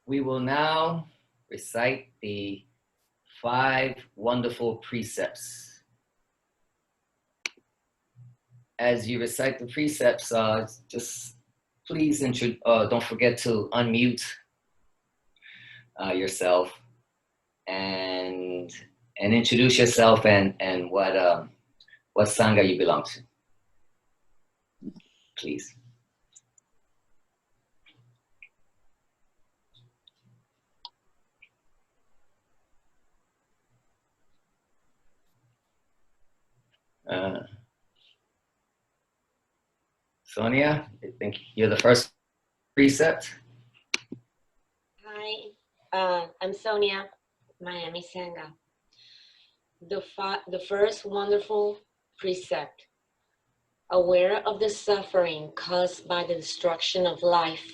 We will now recite the 5 wonderful precepts. As you recite the precepts, just please don't forget to unmute yourself and introduce yourself and what sangha you belong to, please. Sonia, I think you're the first precept. Hi, I'm Sonia, Miami Sangha. The first wonderful precept. Aware of the suffering caused by the destruction of life,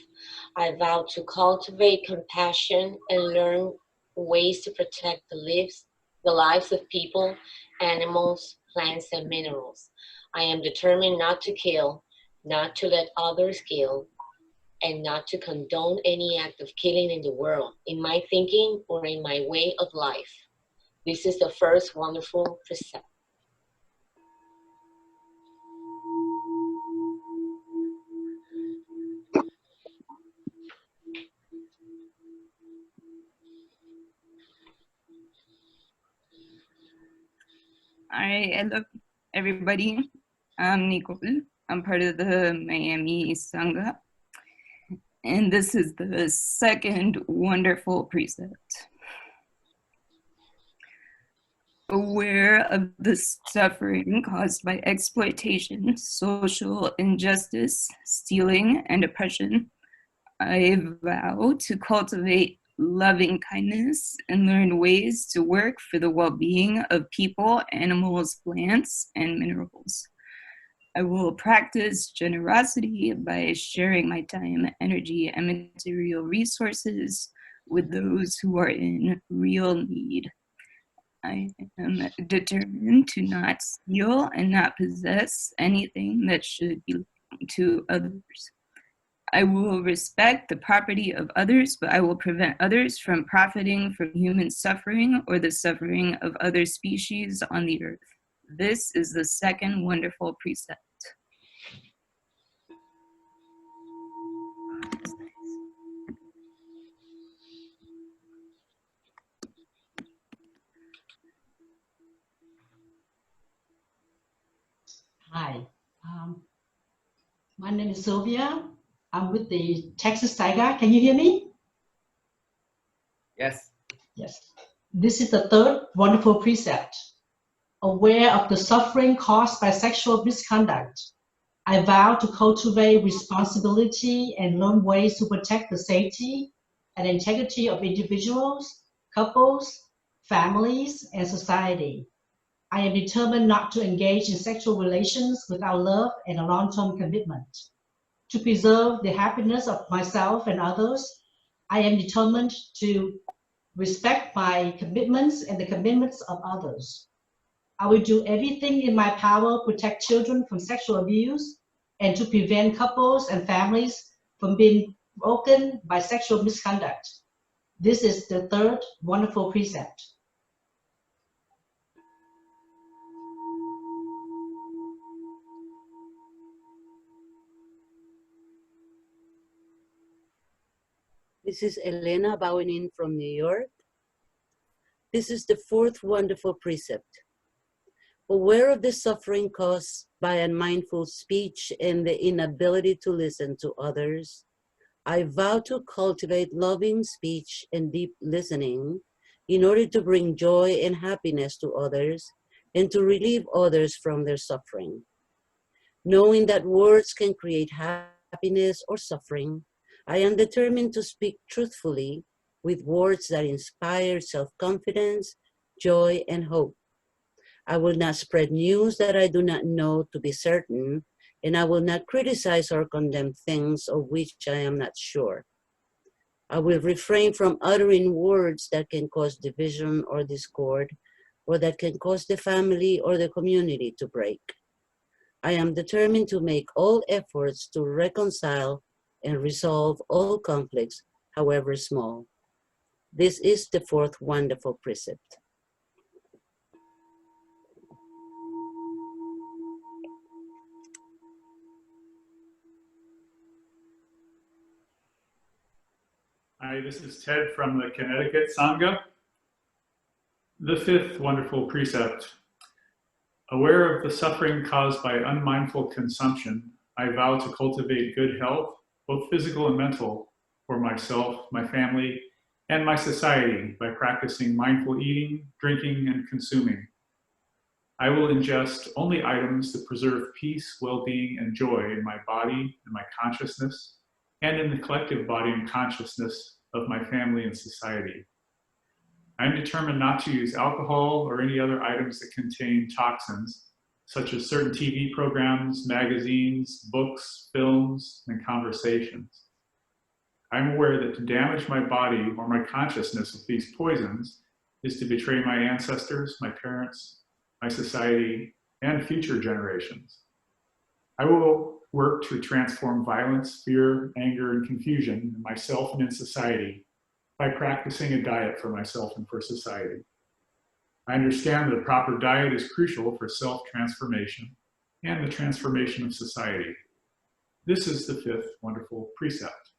I vow to cultivate compassion and learn ways to protect the lives of people, animals, plants, and minerals. I am determined not to kill, not to let others kill, and not to condone any act of killing in the world, in my thinking or in my way of life. This is the first wonderful precept. All right, hello everybody. I'm Nicole. I'm part of the Miami Sangha. And this is the second wonderful precept. Aware of the suffering caused by exploitation, social injustice, stealing, and oppression, I vow to cultivate loving kindness and learn ways to work for the well-being of people, animals, plants, and minerals. I will practice generosity by sharing my time, energy, and material resources with those who are in real need. I am determined to not steal and not possess anything that should belong to others. I will respect the property of others, but I will prevent others from profiting from human suffering or the suffering of other species on the earth. This is the second wonderful precept. Hi, my name is Sylvia. I'm with the Texas Tiger. Can you hear me? Yes. Yes. This is the third wonderful precept. Aware of the suffering caused by sexual misconduct, I vow to cultivate responsibility and learn ways to protect the safety and integrity of individuals, couples, families, and society. I am determined not to engage in sexual relations without love and a long-term commitment. To preserve the happiness of myself and others, I am determined to respect my commitments and the commitments of others. I will do everything in my power to protect children from sexual abuse and to prevent couples and families from being broken by sexual misconduct. This is the third wonderful precept. This is Elena bowing in from New York. This is the fourth wonderful precept. Aware of the suffering caused by unmindful speech and the inability to listen to others, I vow to cultivate loving speech and deep listening in order to bring joy and happiness to others and to relieve others from their suffering. Knowing that words can create happiness or suffering, I am determined to speak truthfully with words that inspire self-confidence, joy, and hope. I will not spread news that I do not know to be certain, and I will not criticize or condemn things of which I am not sure. I will refrain from uttering words that can cause division or discord, or that can cause the family or the community to break. I am determined to make all efforts to reconcile and resolve all conflicts however small. This is the fourth wonderful precept. Hi, this is Ted from the Connecticut Sangha. The fifth wonderful precept. Aware of the suffering caused by unmindful consumption, I vow to cultivate good health, both physical and mental, for myself, my family, and my society by practicing mindful eating, drinking, and consuming. I will ingest only items that preserve peace, well-being, and joy in my body and my consciousness, and in the collective body and consciousness of my family and society. I am determined not to use alcohol or any other items that contain toxins, such as certain TV programs, magazines, books, films, and conversations. I am aware that to damage my body or my consciousness with these poisons is to betray my ancestors, my parents, my society, and future generations. I will work to transform violence, fear, anger, and confusion in myself and in society by practicing a diet for myself and for society. I understand that a proper diet is crucial for self-transformation and the transformation of society. This is the fifth wonderful precept.